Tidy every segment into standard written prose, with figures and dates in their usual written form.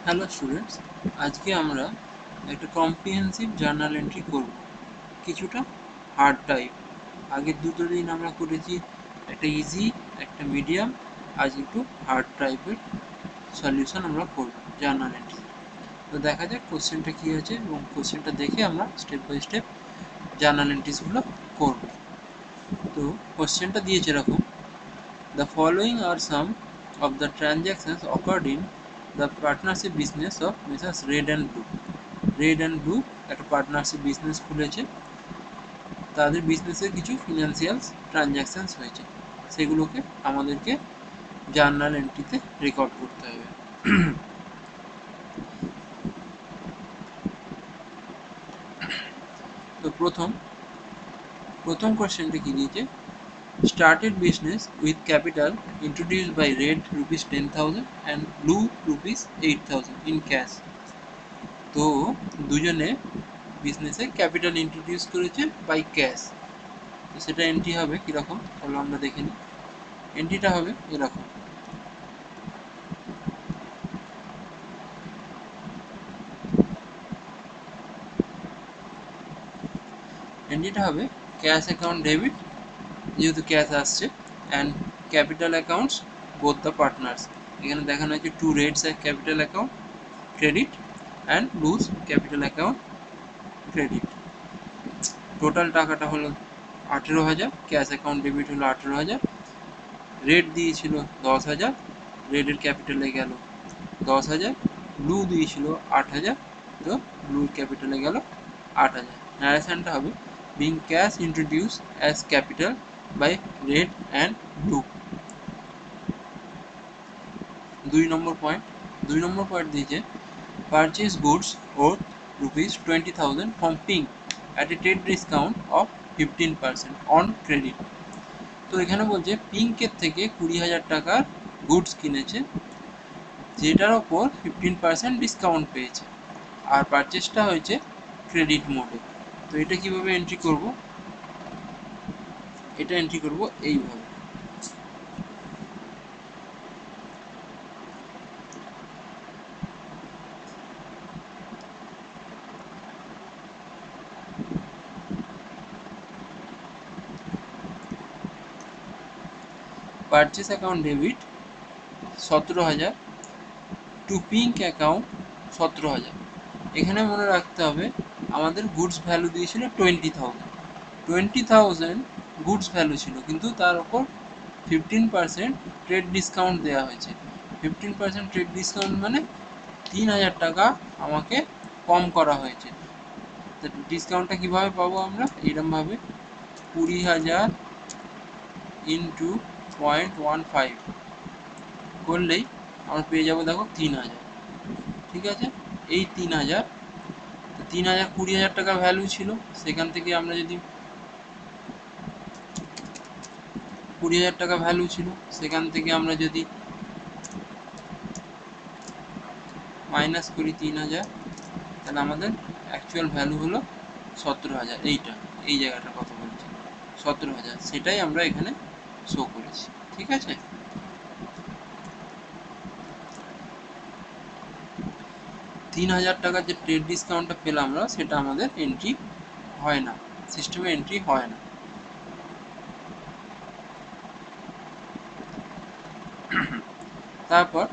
Hello students, আজকে আমরা একটা কম্প্রিহেন্সিভ জার্নাল এন্ট্রি করব, কিছুটা হার্ড টাইপ। আগের দুটো দিন আমরা করেছি একটা ইজি, একটা মিডিয়াম, আজ একটু হার্ড টাইপের সলিউশন আমরা করব জার্নাল এন্ট্রি। তো দেখা যাক কোশ্চেনটা কী আছে এবং কোশ্চেনটা দেখে আমরা স্টেপ বাই স্টেপ জার্নাল এন্ট্রিসগুলো করব। তো কোশ্চেনটা দিয়েছে এরকম: The following are some of the transactions occurred in the partnership business of Messrs. Red and Blue. Red and blue একটা পার্টনারশিপ বিজনেস খুলেছে, তাদের বিজনেসের কিছু ফিনান্সিয়াল ট্রানজ্যাকশানস হয়েছে, সেগুলোকে আমাদেরকে জার্নাল এন্ট্রিতে রেকর্ড করতে হবে। তো প্রথম কোয়েশ্চেনটা কি দিয়েছে: started business with capital introduced by red rupees 10,000 and blue rupees 8,000 in cash. তো দুজনে বিজনেসে ক্যাপিটাল ইন্ট্রোডিউস করেছে বাই ক্যাশ। তো সেটা এন্ট্রি হবে কীরকম, চলো আমরা দেখে নিই। এন্ট্রিটা হবে এরকম: এন্ট্রিটা হবে ক্যাশ অ্যাকাউন্ট ডেবিট, যেহেতু ক্যাশ আসছে, and capital accounts both the partners. এখানে দেখানো হয়েছে to Red's capital account credit and Blue's capital account credit. Total টাকাটা হলো 18,000, ক্যাশ অ্যাকাউন্ট ডেবিট হলো 18,000, রেড দিয়েছিল 10,000, রেডের ক্যাপিটালে গেল 10,000, ব্লু দিয়েছিল 8,000, তো ব্লুর ক্যাপিটালে গেল 8,000। ন্যারেশনটা হবে being cash introduced as capital by red and blue. 2 number point দিয়েছে purchase goods worth ₹20,000 from Pink at a trade discount of 15% on credit. তো এখানে বলছে পিঙ্কের থেকে 20,000 টাকার গুডস কিনেছে, যেটার ওপর 15% ডিসকাউন্ট পেয়েছে, আর পারচেসটা হয়েছে ক্রেডিট মোডে। তো এটা কিভাবে এন্ট্রি করব? এটা এন্ট্রি করব এইভাবে: purchase account debit 17,000 to Pink account 17,000। এখানে মনে রাখতে হবে আমাদের গুডস ভ্যালু দিয়েছিল 20,000 গুডস ভ্যালু ছিল, কিন্তু তার ওপর 15% ট্রেড ডিসকাউন্ট দেওয়া হয়েছে। 15% ট্রেড ডিসকাউন্ট মানে 3,000 টাকা আমাকে কম করা হয়েছে। তো ডিসকাউন্টটা কীভাবে পাবো আমরা? এরকমভাবে 20,000 ইন্টু 0.15 করলেই আমরা পেয়ে যাবো, দেখো 3,000। ঠিক আছে, এই 3,000 20,000 টাকা ভ্যালু ছিল, সেখান থেকে আমরা যদি 20,000 টাকা ভ্যালু ছিল, সেখান থেকে আমরা যদি মাইনাস করি 3,000, তাহলে আমাদের অ্যাকচুয়াল ভ্যালু হলো 17,000। এই জায়গাটার কথা বলছি, 17,000, সেটাই আমরা এখানে শো করেছি। ঠিক আছে, 3,000 টাকার যে ট্রেড ডিসকাউন্টটা পেলাম আমরা, সেটা আমাদের এন্ট্রি হয় না, সিস্টেমে এন্ট্রি হয় না। তারপর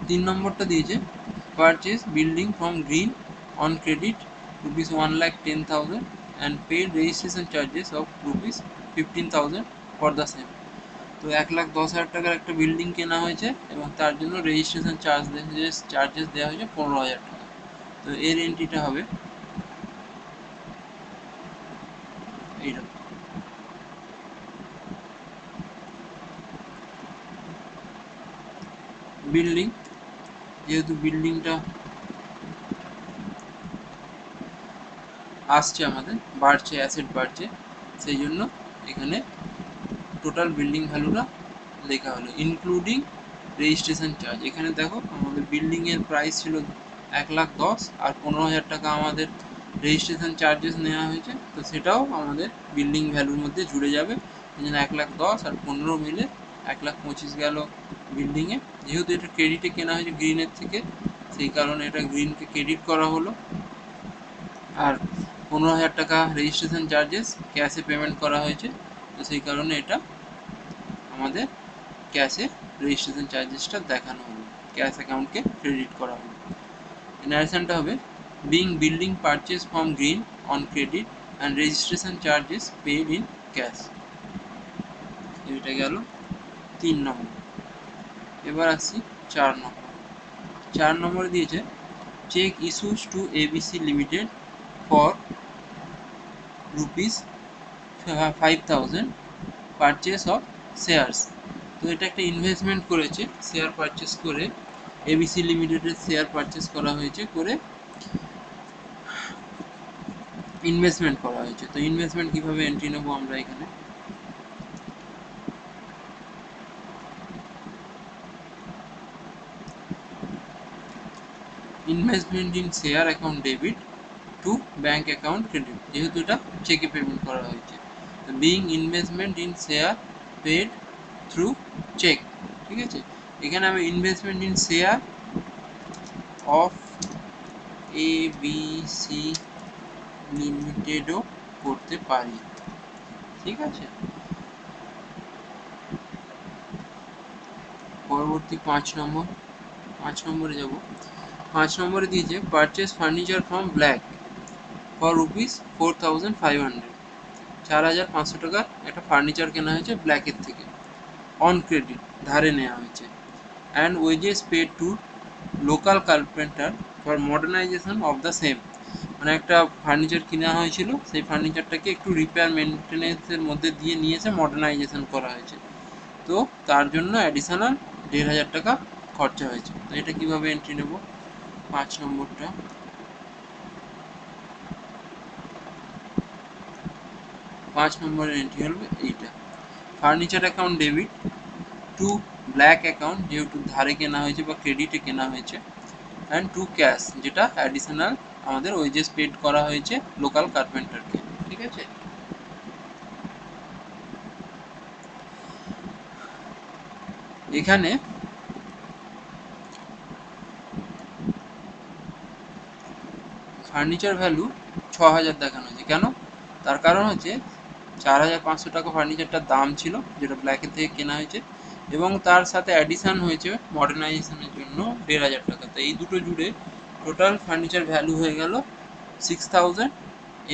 3 নম্বরটা দিয়েছে purchase building from Green on credit ₹1,10,000 and paid registration charges of ₹15,000 for the same. তো 1,10,000 টাকার একটা বিল্ডিং কেনা হয়েছে এবং তার জন্য রেজিস্ট্রেশন চার্জেস দেওয়া হয়েছে 15,000 টাকা। তো এর এন্ট্রিটা হবে এইরকম: বিল্ডিং, যেহেতু বিল্ডিংটা আসছে আমাদের, বাড়ছে, অ্যাসেট বাড়ছে, সেই জন্য এখানে টোটাল বিল্ডিং ভ্যালুটা লেখা হলো ইনক্লুডিং রেজিস্ট্রেশন চার্জ। এখানে দেখো আমাদের বিল্ডিংয়ের প্রাইস ছিল 1,10,000 আর 15,000 টাকা আমাদের রেজিস্ট্রেশন চার্জেস নেওয়া হয়েছে, তো সেটাও আমাদের বিল্ডিং ভ্যালুর মধ্যে জুড়ে যাবে। এই জন্য 1,10,000 আর 15 মিলে 1,25,000 গেল বিল্ডিংয়ে, যেহেতু এটা ক্রেডিটে কেনা হয়েছে গ্রিনের থেকে, সেই কারণে এটা গ্রিনকে ক্রেডিট করা হলো। আর 15,000 টাকা রেজিস্ট্রেশন চার্জেস ক্যাশে পেমেন্ট করা হয়েছে, তো সেই কারণে এটা আমাদের ক্যাশে রেজিস্ট্রেশন চার্জেসটা দেখানো হলো, ক্যাশ অ্যাকাউন্টকে ক্রেডিট করা হলো। ন্যারেশনটা হবে being building purchase from Green on credit and registration charges paid in cash. এটা গেল 3 নম্বর। এবার আসছি 4 নম্বর। 4 নম্বরে দিয়েছে cheque issues to ABC limited for ₹5,000 purchase of shares. তো এটা একটা ইনভেস্টমেন্ট করেছে, শেয়ার পারচেস করে এবিসি লিমিটেডের শেয়ার পারচেস করা হয়েছে, করে ইনভেস্টমেন্ট করা হয়েছে। তো ইনভেস্টমেন্ট কীভাবে এন্ট্রি নেবো আমরা এখানে, investment in share account debit to bank account credit, যেহেতু এটা চেকে পেমেন্ট করা হয়েছে। Being investment in share paid through cheque, ঠিক আছে। এখানে আমি investment in share of ABC লিমিটেডও করতে পারি, ঠিক আছে। পরবর্তী 5 নম্বর। 5 নম্বরে যাব। 5 নম্বরে দিয়েছে purchase furniture from black for ₹4,500। 4,500 টাকার একটা ফার্নিচার কেনা হয়েছে ব্ল্যাকের থেকে, অন ক্রেডিট, ধারে নেওয়া হয়েছে। And wages paid to local carpenter for modernisation of the same. মানে একটা ফার্নিচার কেনা হয়েছিল, সেই ফার্নিচারটাকে একটু রিপেয়ার মেনটেন্যান্সের মধ্যে দিয়ে নিয়ে এসে মডার্নাইজেশন করা হয়েছে, তো তার জন্য অ্যাডিশনাল 1,500 টাকা খরচা হয়েছে। তো এটা কীভাবে এন্ট্রি নেব, 5 নম্বরটা। 5 নম্বরের এন্ট্রি হবে এইটা, furniture account debit two black account, যেহেতু ধারে কেনা হয়েছে বা ক্রেডিটে কেনা হয়েছে, অ্যান্ড টু ক্যাশ, যেটা অ্যাডিশনাল আমাদের ওয়েজেস পেড করা হয়েছে লোকাল কার্পেন্টারকে, ঠিক আছে। এখানে ফার্নিচার ভ্যালু 6,000 দেখানো হয়েছে, কেন? তার কারণ হচ্ছে 4,500 টাকা ফার্নিচারটার দাম ছিল, যেটা ব্ল্যাকের থেকে কেনা হয়েছে, এবং তার সাথে অ্যাডিশান হয়েছে মডার্নাইজেশনের জন্য 1,500 টাকা। তো এই দুটো জুড়ে টোটাল ফার্নিচার ভ্যালু হয়ে গেল 6,000,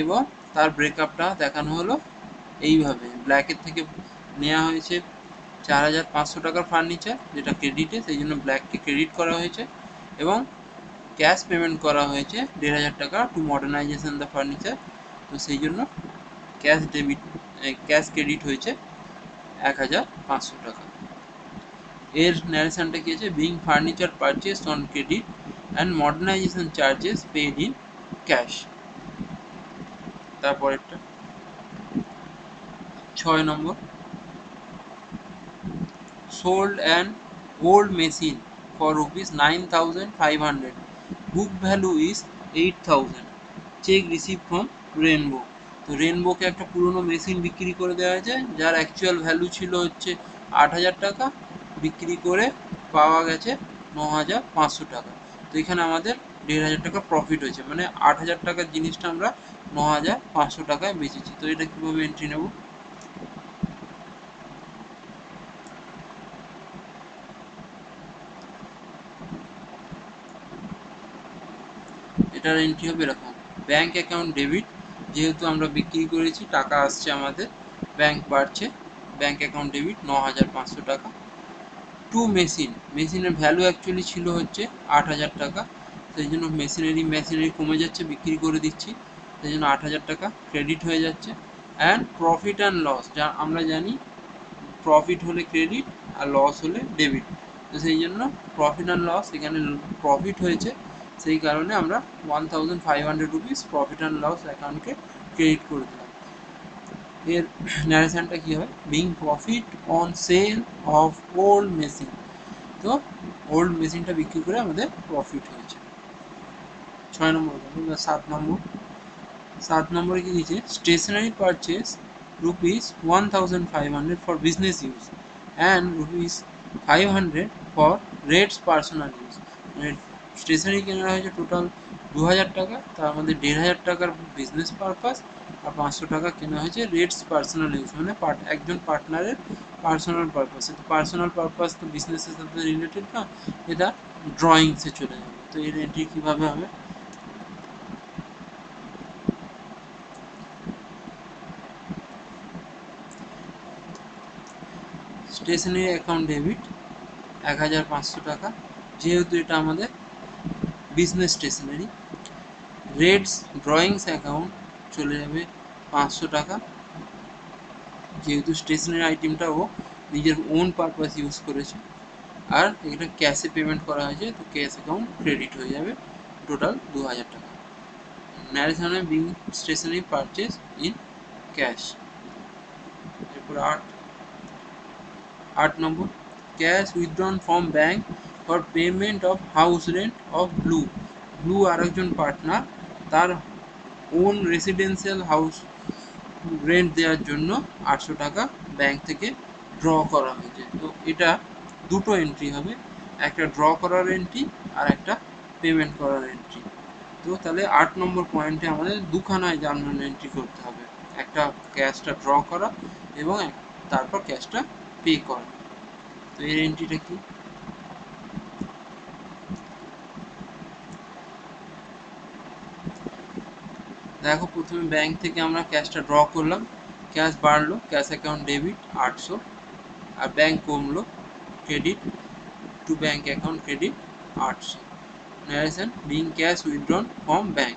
এবং তার ব্রেকআপটা দেখানো হলো এইভাবে। ব্ল্যাকের থেকে নেওয়া হয়েছে 4,500 টাকার ফার্নিচার, যেটা ক্রেডিটে, সেই জন্য ব্ল্যাককে ক্রেডিট করা হয়েছে, এবং ক্যাশ পেমেন্ট করা হয়েছে 1,500 টাকা টু মডার্নাইজেশন দ্য ফার্নিচার, তো সেই জন্য ক্যাশ ক্রেডিট হয়েছে 1,500 টাকা। এর ন্যারেশনটা কি আছে, being furniture purchase on credit and modernisation charges paid in cash. তারপরেরটা 6 নম্বর, sold an old machine for ₹9,500. Book value is 8,000. Check received from Rainbow. তো রেনবোকে একটা পুরনো মেশিন বিক্রি করে দেওয়া হয়েছে, যার অ্যাকচুয়াল ভ্যালু ছিল হচ্ছে 8,000 টাকা, বিক্রি করে পাওয়া গেছে 9,500 টাকা। তো এখানে আমাদের 1,500 টাকা প্রফিট হয়েছে, মানে 8,000 টাকার জিনিসটা আমরা 9,500 টাকায় বেচেছি। তো এটা কীভাবে এন্ট্রি নেব, এটার এন্ট্রি হবে এরকম, ব্যাঙ্ক অ্যাকাউন্ট ডেবিট, যেহেতু আমরা বিক্রি করেছি, টাকা আসছে আমাদের, ব্যাঙ্ক বাড়ছে, ব্যাঙ্ক অ্যাকাউন্ট ডেবিট 9,500 টাকা। টু মেশিনের ভ্যালু অ্যাকচুয়ালি ছিল হচ্ছে 8,000 টাকা, সেই জন্য মেশিনারি কমে যাচ্ছে, বিক্রি করে দিচ্ছি, সেই জন্য 8,000 টাকা ক্রেডিট হয়ে যাচ্ছে। অ্যান্ড প্রফিট অ্যান্ড লস, যা আমরা জানি প্রফিট হলে ক্রেডিট আর লস হলে ডেবিট, তো সেই জন্য প্রফিট অ্যান্ড লস, এখানে প্রফিট হয়েছে, সেই কারণে আমরা 1,500 রুপিস প্রফিট অ্যান্ড লস অ্যাকাউন্টকে ক্রেডিট করে দিলাম। এর ন্যারেশনটা কী হয়, being profit on sell of old machine, তো ওল্ড মেশিনটা বিক্রি করে আমাদের প্রফিট হয়েছে। 6 নম্বর। 7 নম্বরে কি দিয়েছে, stationery purchase ₹1,500 for business use and 500 for Red's personal use, মানে স্টেশনারি কেনা হয়েছে টোটাল 2000 টাকা, তার মধ্যে 1500 টাকার বিজনেস পারপাস আর 500 টাকা কেনা হয়েছে রেটস পার্সোনাল ইউজ, মানে একজন পার্টনারের পার্সোনাল পারপাস। পার্সোনাল পারপাস তো বিজনেসের সাথে রিলেটেড না, এটা ড্রয়িংসে চলে যাবে। তো এর এন্ট্রি কীভাবে হবে? স্টেশনারি অ্যাকাউন্ট ডেবিট 1500 টাকা, যেহেতু এটা আমাদের business stationery. Red's drawings account চলে যাবে 500 টাকা, যেহেতু স্টেশনারি আইটেমটা ও নিজের ওন পারপাস ইউজ করেছে। আর এটা ক্যাশে পেমেন্ট করা হয়েছে, তো ক্যাশ অ্যাকাউন্ট ক্রেডিট হয়ে যাবে টোটাল 2000 টাকা। ন্যারেশনে being stationery purchase in cash. এরপর 8 number, cash withdrawn from bank for payment of house rent of Blue. Blue আরেকজন পার্টনার, তার ওন রেসিডেন্সিয়াল হাউস রেন্ট দেওয়ার জন্য 800 টাকা ব্যাংক থেকে ড্র করা হয়েছে। তো এটা দুটো এন্ট্রি হবে, একটা ড্র করার এন্ট্রি আর একটা পেমেন্ট করার এন্ট্রি। তো তাহলে 8 নম্বর পয়েন্টে আমাদের দুখানায় জার্নাল এন্ট্রি করতে হবে, একটা ক্যাশটা ড্র করা এবং তারপর ক্যাশটা পে করা। তো এর এন্ট্রিটা কি? দেখো, প্রথমে ব্যাংক থেকে আমরা ক্যাশটা ড্র করলাম, ক্যাশ বাড়লো, ক্যাশ অ্যাকাউন্ট ডেবিট 800, আর ব্যাংক কমলো, credit to bank account credit 800। Narration being cash withdrawn from bank,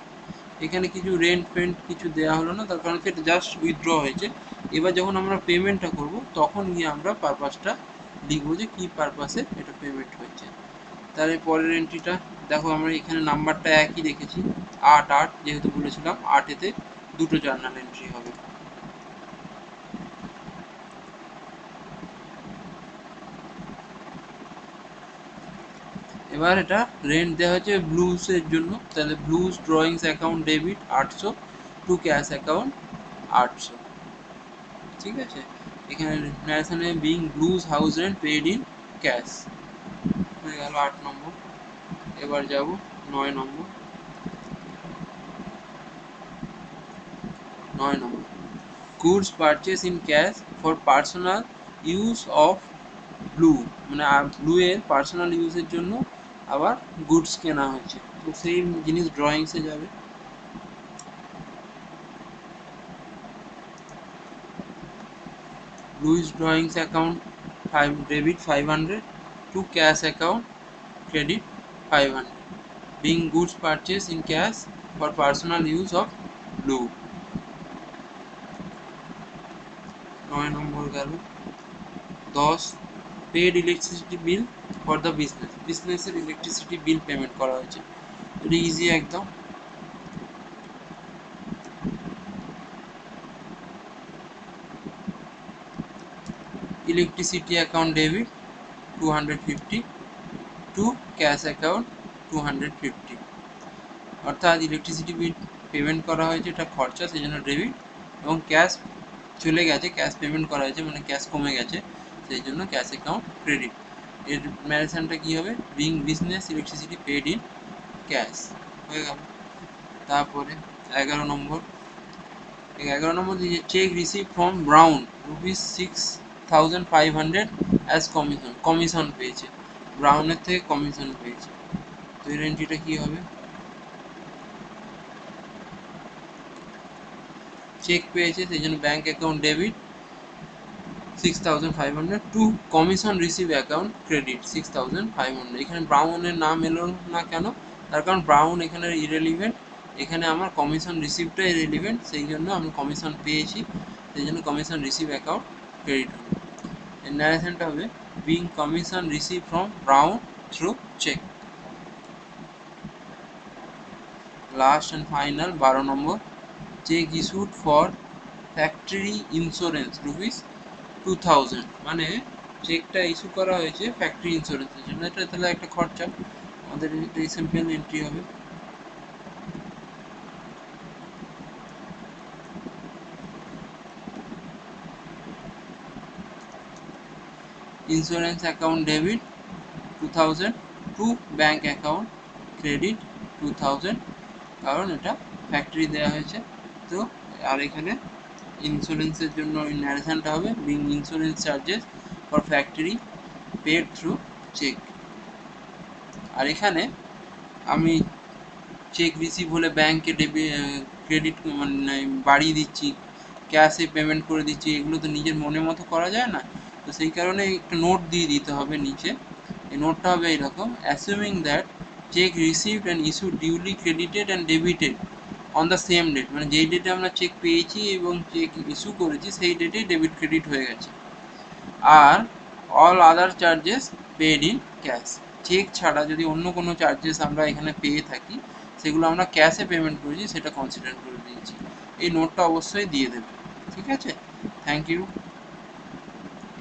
এখানে কিছু রেন্ট ফেন্ট কিছু দেওয়া হলো না, তার কারণ এটা জাস্ট উইথড্র হয়েছে। এবার যখন আমরা পেমেন্টটা করব তখন গিয়ে আমরা পারপাসটা লিখবো যে কী পারপাসে এটা পেমেন্ট হয়েছে। তাহলে পরের এন্ট্রিটা দেখো, আমরা এখানে নাম্বারটা একই রেখেছি 8 যেহেতু বলেছিলাম 8-এতে দুটো জার্নাল এন্ট্রি হবে। এবার এটা রেন্ট দেওয়া হয়েছে ব্লুজের জন্য, তাহলে Blue's drawings account debit 800 to cash account 800। ঠিক আছে, এখানে ন্যাশনে being Blue's house rent paid in cash হয়ে গেল 8 নম্বর। এবার যাব 9 number. 9 number, goods purchase in cash for personal use of Blue, মানে ব্লু এর পার্সোনাল ইউজের জন্য আবার গুডস কেনা হয়েছে, তো সেই জিনিস ড্রয়িংসে যাবে। Blue's drawings account debit 500 to cash account credit 500, being goods purchase in cash for personal use of Blue. 9 নম্বর গেল। 10, paid electricity bill for the business, বিজনেসের ইলেকট্রিসিটি বিল পেমেন্ট করা হয়েছে, এটা ইজি একদম। Electricity account debit 250 to cash account 250, অর্থাৎ electricity bill payment করা হয়েছে, এটা খরচা, সেই জন্য ডেবিট, এবং ক্যাশ চলে গেছে, ক্যাশ পেমেন্ট করা হয়েছে মানে ক্যাশ কমে গেছে, সেই জন্য ক্যাশ অ্যাকাউন্ট ক্রেডিট। এর ম্যারেশনটা কী হবে? Being business electricity paid in cash হয়ে গেল। তারপরে 11 নম্বর, 11 নম্বর দিয়েছে cheque receive from Brown ₹6,500 as commission, commission পেয়েছে, ব্রাউনের থেকে কমিশন পেয়েছে। তো এর এন্ট্রিটা কী হবে? চেক পেয়েছে, সেই জন্য bank account debit 6,500 to commission receive account credit 6,500। এখানে ব্রাউনের নাম এলো না কেন? তার কারণ ব্রাউন এখানে ইরেলিভেন্ট, এখানে আমার কমিশন রিসিভটা ইরেলিভেন্ট, সেই জন্য আমি কমিশন পেয়েছি, সেই জন্য কমিশন রিসিভ অ্যাকাউন্ট ক্রেডিট হবে। এর ন্যারেশনটা হবে being commission receive from Brown through cheque. Last and final 12 নম্বর, cheque issued for factory insurance ₹2000, মানে চেকটা ইস্যু করা হয়েছে ফ্যাক্টরি ইন্স্যুরেন্সের জন্য, এটা তাহলে একটা খরচা, আমাদের এটা সিম্পল এন্ট্রি হবে। Insurance account debit 2000 two bank account credit 2000, কারণ এটা ফ্যাক্টরি দেওয়া হয়েছে। তো আর এখানে ইন্স্যুরেন্সের জন্য ন্যারেশনটা হবে being insurance charges for factory paid through cheque. আর এখানে আমি চেক রিসিভ হলে ব্যাংকে ক্রেডিট মানে বাড়িয়ে দিচ্ছি, ক্যাশে পেমেন্ট করে দিচ্ছি, এগুলো তো নিজের মনের মতো করা যায় না। তো সেই কারণে একটা নোট দিয়ে দিতে হবে নিচে। এই নোটটা হবে এইরকম: assuming that cheque received and issue duly credited and debited on the same date, মানে যেই ডেটে আমরা চেক পেয়েছি এবং চেক ইস্যু করেছি সেই ডেটেই ডেবিট ক্রেডিট হয়ে গেছে। আর all other charges paid in cash, cheque ছাড়া যদি অন্য কোনো চার্জেস আমরা এখানে পেয়ে থাকি সেগুলো আমরা ক্যাশে পেমেন্ট করেছি সেটা কনসিডার করে দিয়েছি। এই নোটটা অবশ্যই দিয়ে দেবে। ঠিক আছে, থ্যাংক ইউ।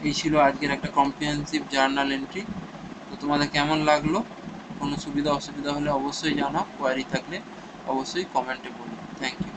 এই ছিল আজকের একটা কম্প্রিহেন্সিভ জার্নাল এন্ট্রি। তো তোমাদের কেমন লাগলো? কোনো সুবিধা অসুবিধা হলে অবশ্যই জানাও, কোয়ারি থাকলে অবশ্যই কমেন্টে বলো। Thank you.